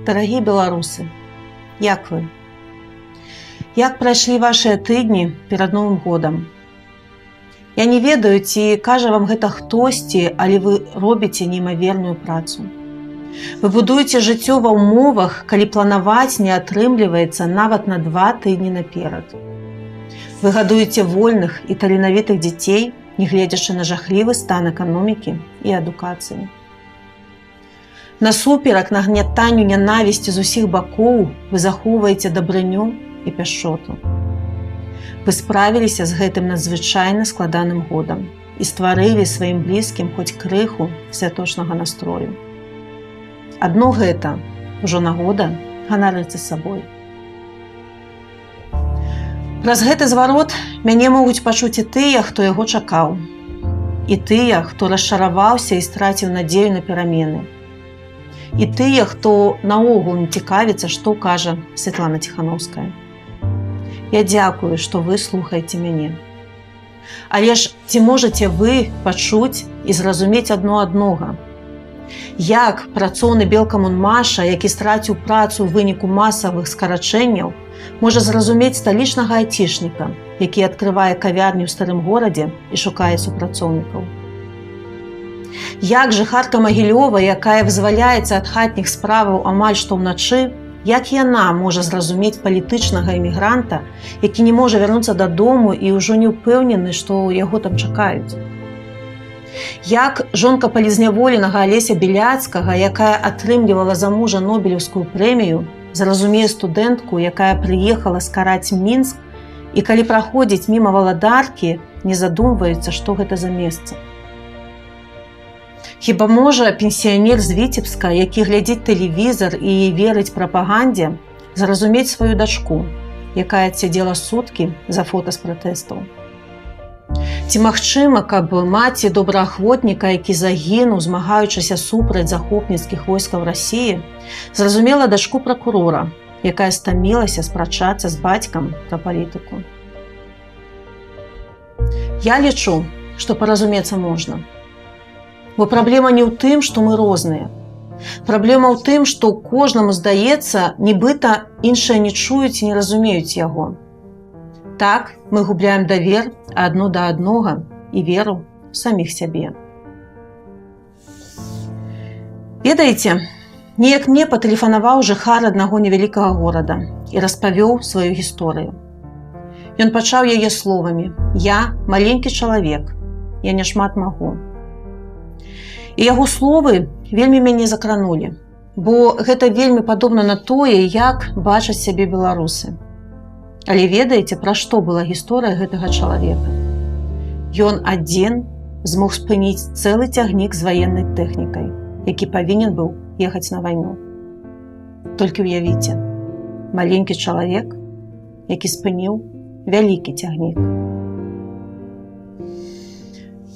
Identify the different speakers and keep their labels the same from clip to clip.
Speaker 1: Дарагі беларусы, як вы? Як прайшлі вашыя тыдні перад Новым годам? Я не ведаю, ці кажа вам гэта хтосьці, але вы робіце неймаверную працу. Вы будуеце жыццё ва ўмовах, калі планаваць не атрымліваецца нават на 2 тыдні наперад. Вы гадуеце вольных і таленавітых дзяцей, нягледзячы на жахлівы стан эканомікі і адукацыі. Насуперак нагнятанню нянавісці з усіх бакоў вы захоўваеце дабрыню і пяшчоту. Вы справіліся з гэтым надзвычайна складаным годам і стварылі сваім блізкім хоць крыху святочнага настрою. Адно гэта ўжо нагода ганарыцца сабой. Праз гэты зварот мяне могуць пачуць і тыя, хто яго чакаў, і тыя, хто расчараваўся і страціў надзею на перамены, і тыя, хто наогул не цікавіцца, што кажа Святлана Ціхановская. Я дзякую, што вы слухаеце мяне. Але ж ці можаце вы пачуць і зразумець аднога? Як працоўны Белкамунмаша, які страціў працу ў выніку масавых скарачэнняў, можа зразумець сталічнага айцішніка, які адкрывае кавярню ў старым горадзе і шукае супрацоўнікаў? Як жыхарка Магілёва, якая вызваляецца ад хатніх справаў амаль што ўначы, як яна можа зразумець палітычнага эмігранта, які не можа вярнуцца дадому і ўжо не ўпэўнены, што яго там чакаюць? Як жонка палізняволенага Алеся Біляцкага, якая атрымлівала за мужа Нобелеўскую прэмію, зразумее студэнтку, якая прыехала скараць Мінск, і калі праходзіць міма валадаркі, не задумваецца, што гэта за месца? Хіба можа пенсіянер з Віцебска, які глядзіць тэлевізар і верыць прапагандзе, зразумець сваю дачку, якая адсядзела суткі за фота з пратэстаў? Ці магчыма, каб маці добраахвотніка, які загінуў, змагаючыся супраць захопніцкіх войскаў Расіі, зразумела дачку пракурора, якая стамілася спрачацца з бацькам пра палітыку? Я лічу, што паразумецца можна. Бо праблема не ў тым, што мы розныя. Праблема ў тым, што кожнаму здаецца, нібыта іншыя не чуюць і не разумеюць яго. Так мы губляем давер адно да аднога і веру ў саміх сябе. Ведаеце, неяк мне патэлефанаваў жыхар аднаго невялікага горада і распавёў сваю гісторыю. Ён пачаў яе словамі: «Я маленькі чалавек, я няшмат магу». І яго словы вельмі мяне закранулі, бо гэта вельмі падобна на тое, як бачаць сябе беларусы. Але ведаеце, пра што была гісторыя гэтага чалавека? Ён адзін змог спыніць цэлы цягнік з ваеннай тэхнікай, які павінен быў ехаць на вайну. Толькі ўявіце, маленькі чалавек, які спыніў вялікі цягнік.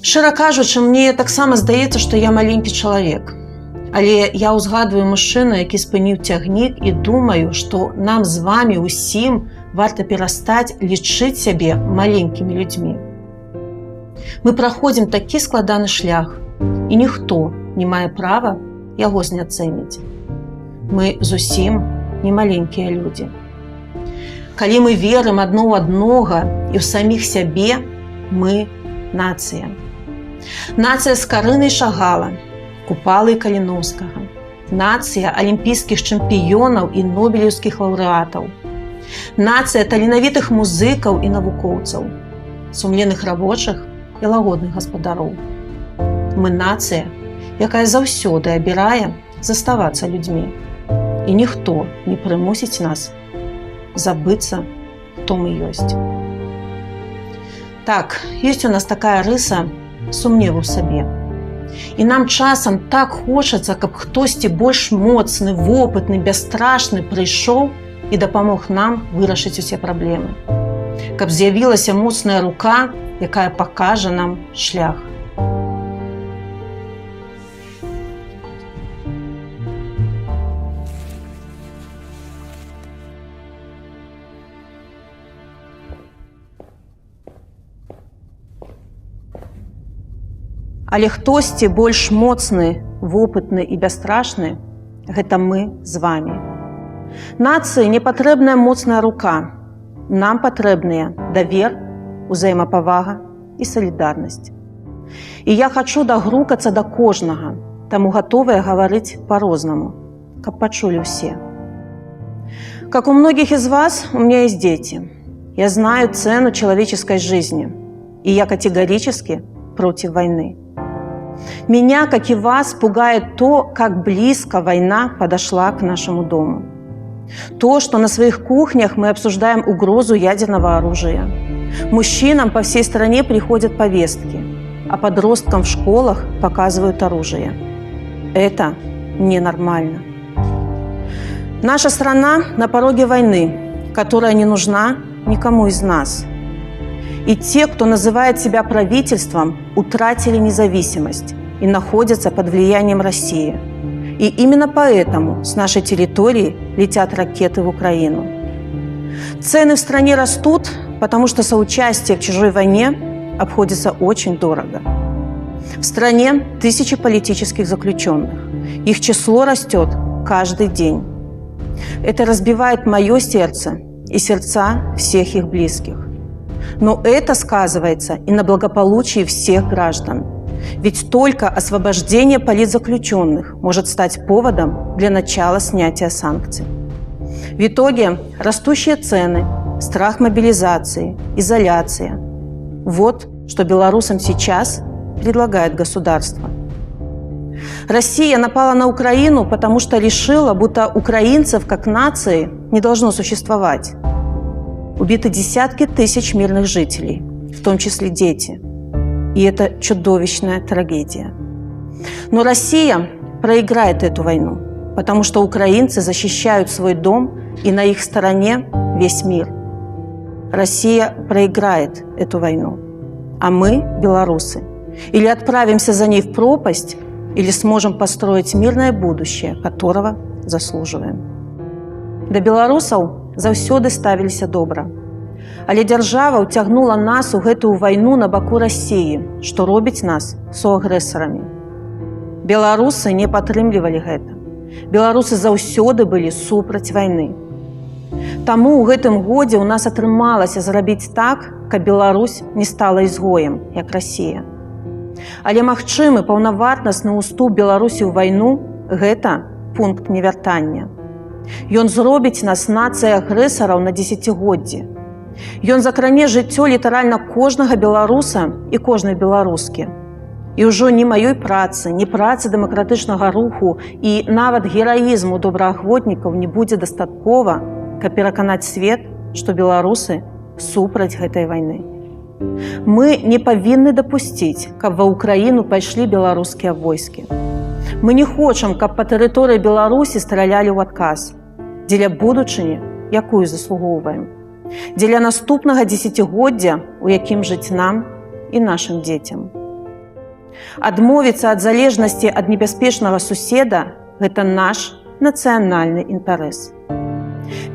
Speaker 1: Шчыра кажучы, мне таксама здаецца, што я маленькі чалавек. Але я ўзгадваю мужчыну, які спыніў цягнік, і думаю, што нам з вамі ўсім варта перастаць лічыць сябе маленькімі людзьмі. Мы праходзім такі складаны шлях, і ніхто не мае права яго зняцэніць. Мы зусім не маленькія людзі. Калі мы верым адно ў аднога і ў саміх сябе, мы нацыя. Нацыя Скарыны і Шагала, Купалы і Каліноўскага, нацыя алімпійскіх чэмпіёнаў і нобелеўскіх лаўрэатаў, нацыя таленавітых музыкаў і навукоўцаў, сумленных рабочых і лагодных гаспадароў. Мы нацыя, якая заўсёды абірае заставацца людзьмі, і ніхто не прымусіць нас забыцца, хто мы ёсць. Так, ёсць у нас такая рыса сумневу ў сабе. І нам часам так хочацца, каб хтосьці больш моцны, вопытны, бясстрашны прыйшоў і дапамог нам вырашыць усе праблемы. Каб з'явілася моцная рука, якая пакажа нам шлях. Але хтосьці больш моцны, вопытны і бясстрашны Гэта мы з вамі. Нацыі не патрэбная моцная рука. Нам патрэбныя давер, узаемапавага і салідарнасць. І я хачу дагрукацца да кожнага, таму гатовая гаварыць по-рознаму, каб пачулі ўсе. Как у многих из вас, у меня есть дети. Я знаю цену человеческой жизни, и я категорически против войны. Меня, как и вас, пугает то, как близко война подошла к нашему дому. То, что на своих кухнях мы обсуждаем угрозу ядерного оружия. Мужчинам по всей стране приходят повестки, а подросткам в школах показывают оружие. Это ненормально. Наша страна на пороге войны, которая не нужна никому из нас. И те, кто называет себя правительством, утратили независимость и находятся под влиянием России. И именно поэтому с нашей территории летят ракеты в Украину. Цены в стране растут, потому что соучастие в чужой войне обходится очень дорого. В стране тысячи политических заключенных. Их число растет каждый день. Это разбивает мое сердце и сердца всех их близких. Но это сказывается и на благополучии всех граждан. Ведь только освобождение политзаключенных может стать поводом для начала снятия санкций. В итоге растущие цены, страх мобилизации, изоляция. Вот что белорусам сейчас предлагает государство. Россия напала на Украину, потому что решила, будто украинцев как нации не должно существовать. Убиты десятки тысяч мирных жителей, в том числе дети. И это чудовищная трагедия. Но Россия проиграет эту войну, потому что украинцы защищают свой дом, и на их стороне весь мир. Россия проиграет эту войну, а мы, белорусы, или отправимся за ней в пропасть, или сможем построить мирное будущее, которого заслуживаем. Да беларусаў заўсёды ставіліся добра. Але дзяржава ўцягнула нас у гэтую вайну на баку Расіі, што робіць нас суагрэсарамі. Беларусы не падтрымлівалі гэта. Беларусы заўсёды былі супраць вайны. Таму ў гэтым годзе ў нас атрымалася зрабіць так, каб Беларусь не стала ізгоем, як Расія. Але магчымы паўнавартасны ўступ Беларусі ў вайну – гэта пункт невяртання. Ён зробіць нас нацыяй агрэсараў на дзесяцігоддзі. Ён закране жыццё літаральна кожнага беларуса і кожнай беларускі. І ўжо ні маёй працы, ні працы дэмакратычнага руху і нават гераізму добраахвотнікаў не будзе дастаткова, каб пераканаць свет, што беларусы супраць гэтай вайны. Мы не павінны дапусціць, каб ва Ўкраіну пайшлі беларускія войскі. Мы не хочам, каб па тэрыторыі Беларусі стралялі ў адказ. Дзеля будучыні, якую заслугоўваем. Дзеля наступнага дзесяцігоддзя, у якім жыць нам і нашым дзецям. Адмовіцца ад залежнасці ад небяспечнага суседа – гэта наш нацыянальны інтарэс.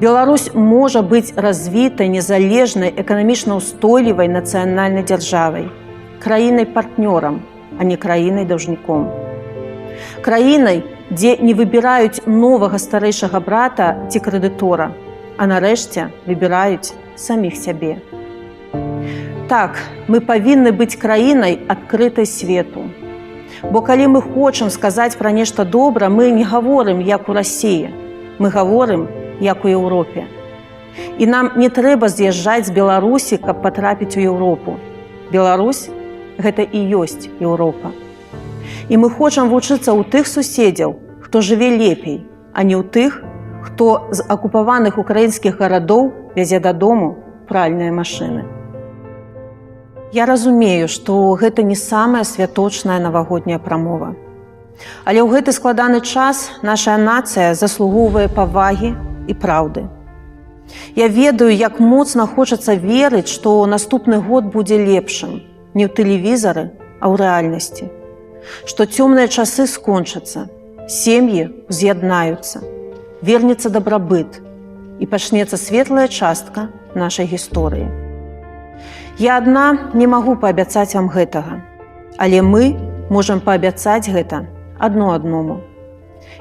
Speaker 1: Беларусь можа быць развітай, незалежнай, эканамічна ўстойлівай нацыянальнай дзяржавай, краінай-партнёрам, а не краінай-даўжніком. Краінай, дзе не выбіраюць новага старэйшага брата ці крэдытора, а нарэшце выбіраюць саміх сябе. Так, мы павінны быць краінай адкрытай свету. Бо калі мы хочам сказаць пра нешта добра, мы не гаворым, як у Расіі. Мы гаворым, як у Еўропе. І нам не трэба з'язджаць з Беларусі, каб патрапіць у Еўропу. Беларусь – гэта і ёсць Еўропа. І мы хочам вучыцца ў тых суседзяў, хто жыве лепей, а не ў тых, хто з акупаваных украінскіх гарадоў вязе дадому пральныя машыны. Я разумею, што гэта не самая святочная навагодняя прамова. Але ў гэты складаны час наша нацыя заслугоўвае павагі і праўды. Я ведаю, як моцна хочацца верыць, што наступны год будзе лепшым не ў тэлевізары, а ў рэальнасці. Што цёмныя часы скончацца, сем'і з'яднаюцца, вернецца дабрабыт і пачнецца светлая частка нашай гісторыі. Я адна не магу паабяцаць вам гэтага, але мы можам паабяцаць гэта адно адному.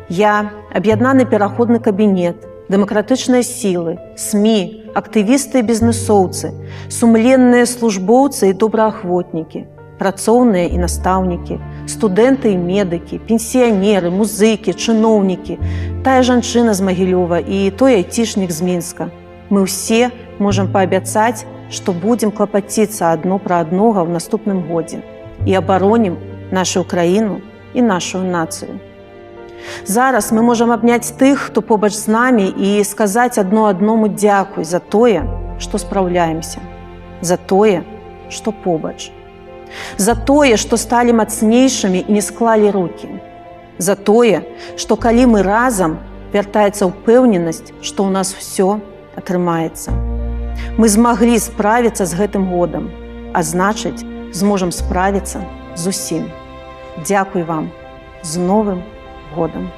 Speaker 1: Я, аб'яднаны пераходны кабінет, дэмакратычныя сілы, СМІ, актывісты і бізнесоўцы, сумленныя службоўцы і добраахвотнікі, працоўныя і настаўнікі, студэнты і медыкі, пенсіянеры, музыкі, чыноўнікі, тая жанчына з Магілёва і той айцішнік з Мінска. Мы ўсе можам паабяцаць, што будзем клапаціцца адно пра аднога ў наступным годзе і абаронім нашу краіну і нашу нацыю. Зараз мы можам абняць тых, хто побач з намі, і сказаць адно адному дзякуй за тое, што спраўляемся, за тое, што побач, за тое, што сталі мацнейшымі і не склалі рукі, за тое, што калі мы разам, вяртаецца ўпэўненасць, што ў нас усё атрымаецца. Мы змаглі справіцца з гэтым годам, а значыць, зможам справіцца з усім. Дзякуй вам. З Новым годом!